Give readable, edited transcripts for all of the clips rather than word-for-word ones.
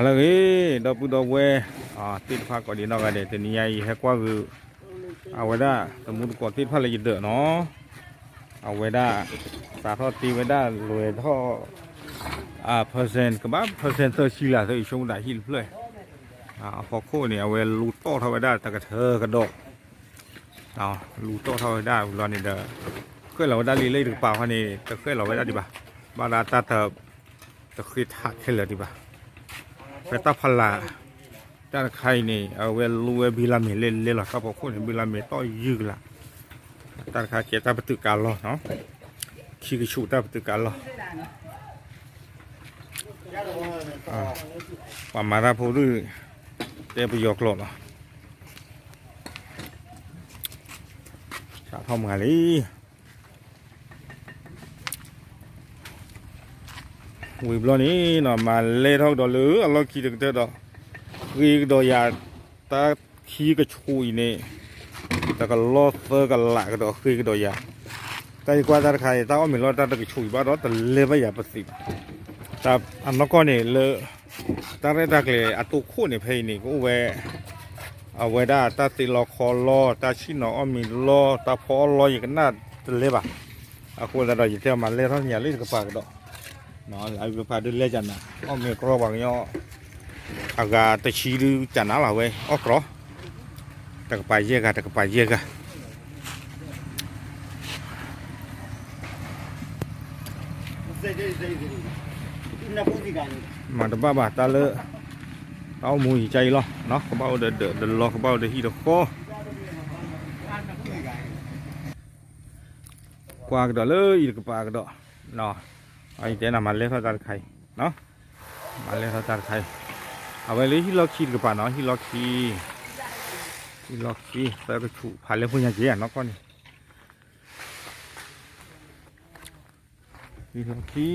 là cái đó bữa đó về tết phát có đi nào cái để từ này hay qua cái vậy đó tầm muốn có tết phát là gì được nó vậy đó xã thọ tì vậy đó rồi thọ percent các bác percent tôi chỉ là tôi chung đại hìnhเลยพอโค่เนี่ยเวลลูโต้เท่าได้แต่กระเทอกระโดดลูโต้เท่าได้เราเนี่ยเด้อเคยเราได้ลีเลยหรือเปล่าคะนี่จะเคยเราไว้ได้ดีป่ะบาราตาเถอะจะเคยทักแค่เลยดีป่ะไปตาพลาด้านใครนี่เวลลูบิลาเมเล่นหรอครับพอโค่เนี่ยบิลาเมต้อยยืดละด้านใครเกี่ยวกับปฏิการหรอเนาะขี้กระชูด้านปฏิการหรอว่ามาราพูดเตะประโยคหลดชาทอมงานนี้วิบล้อนี้เนาะมาเล่ท่อดอลหรือเราขี่ถึงเท่าดอกวิ่งดอยาตาขี่กระชุยนี่แต่ก็ล้อเฟอร์กันละก็ดอกขี่ก็ดอยาแต่กว่าตาใครตาอ้อมมีล้อตาตะกระชุยบ้านรถแต่เล่ไม่อยากประสิทธิ์แต่อันนั้นก็เนี่ยเลตาเรตากเลยอัตุคู่เนี่ยเพย์นี่ก็เวเอาไว้ได้ตาตีลอคอลอตาชินอมีลอตาพอลออย่างกันน่าจะเล็บอ่ะเอาคนละดอกอย่างเที่ยวมาเล่เท่านี้เล่กับปากดอกเนาะไอ้กับปากดูเล่จันนะอ้อมีกรอบางย่ออากาศตะชีดูจันน่าละเว้ยอ้อกรอตะกับปายเยอะกันตะกับปายเยอะกันมาตบ้าตาเลอะเอามวยใจlo nó có bao đợt lo có bao đợt hi được khó qua cái đó lơi được qua cái đó nó anh thế nào mà lên thao tác khay nó mà lên thao tác khayเอาไว้เลยที่ล็อกคีกับป่าเนาะที่ล็อกคีแล้วก็ถูผ่านเรื่องพวกนี้เจ๊เนาะก้อนที่ล็อกคี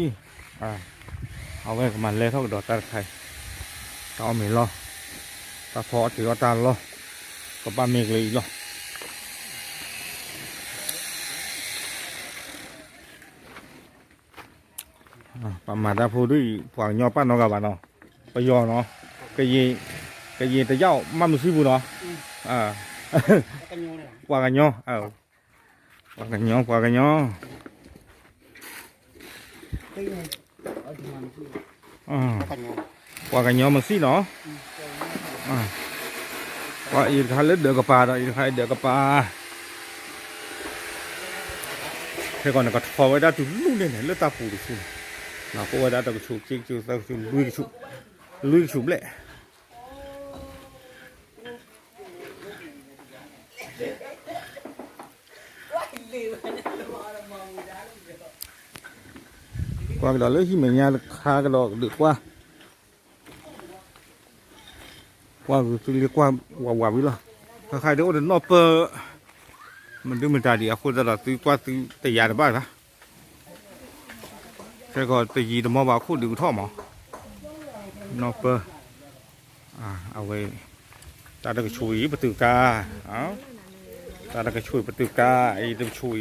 เอาไว้กับมันเลยเท่ากับดอกตาไข่ต่อไม่รอตาพอถือว่าตาลอก็บ้านเมฆเลยรอประมาณถ้าพูดด้วยฝั่งยอป้านน้องกับบ้านเนาะไปยอเนาะก็ยีแต่เจ้ามันมือซื้อบุเนาะกว่ากันยอกว่ากันยอกว่ากันยอกว่ากันยอมันสิเนาะว่าอีกคันเล็ดเดือกระปาอีกคันเดือกระปาแค่ก่อนก็พอไว้ได้จุดลุ่นเนี่ยเลือดตาปูดิชุนเราก็ไว้ได้แต่ก็ชุบจิกชุบแต่ชุบลุยชุบแหละกว่าก็เลยที่เหมือนงานคากระดอกดึกว่าคือเรียกว่าวิล่ะถ้าใครเดี๋ยวเดินนอเปอร์มันดูมันตาดีอ่ะคนจะซื้อกว่าซื้อแต่ยาในบ้านนะใช่ก็แต่ยีแต่มาว่าคนดูท่อหมอนอเปอร์เอาไว้ตาตะกชุยประตูกาตาตะกชุยประตูกาไอ้ตะชุย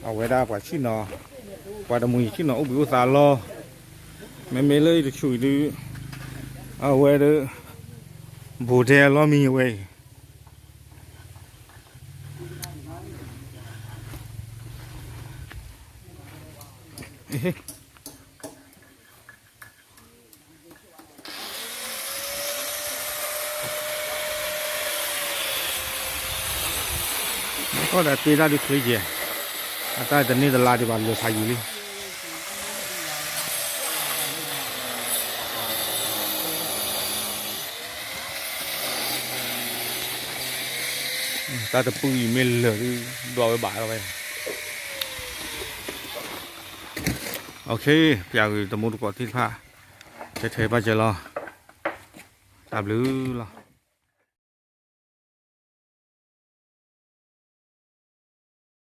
เอาไว้ได้กว่าชิ้นนอกว่าตะมุยชิ้นนออุบิวสาลอไม่เลยตะชุยดูเอาไว้ดูบูเดลมีไว้ก็แต่ตีได้ดูเคยเจอแต่ตอนนี้ตลาดที่บ้านเราขายอยู่เลยta tập bùi mền lửa đi đòi với bãi rồi ok bây giờ tầm một quả thịt pha thế bao giờ lo tạm lứ lo